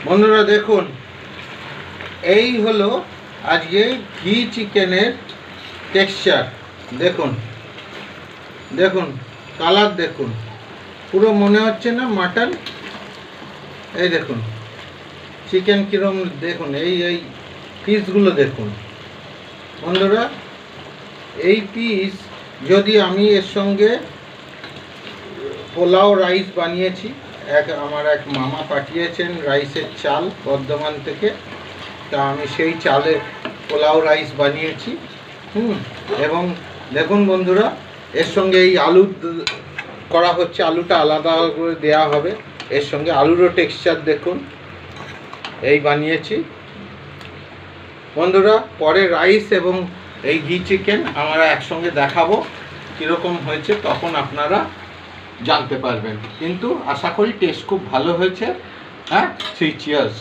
বন্ধুরা দেখুন, এই হলো আজকে ঘি চিকেনের টেক্সচার। দেখুন দেখুন, কালার দেখুন, পুরো মনে হচ্ছে না মাটন। এই দেখুন চিকেন কিরম, দেখুন এই এই পিসগুলো দেখুন বন্ধুরা। এই পিস যদি আমি এর সঙ্গে পোলাও রাইস বানিয়েছি, আমার এক মামা পাঠিয়েছেন রাইসের চাল বর্ধমান থেকে, তা আমি সেই চালে পোলাও রাইস বানিয়েছি। এবং দেখুন বন্ধুরা, এর সঙ্গে এই আলু করা হচ্ছে, আলুটা আলাদা করে দেওয়া হবে। এর সঙ্গে আলুরও টেক্সচার দেখুন, এই বানিয়েছি বন্ধুরা। পরে রাইস এবং এই ঘি চিকেন আমরা একসঙ্গে দেখাবো কীরকম হয়েছে, তখন আপনারা জানতে পারবেন। কিন্তু আশা করি টেস্ট খুব ভালো হয়েছে। হ্যাঁ, চিয়ার্স।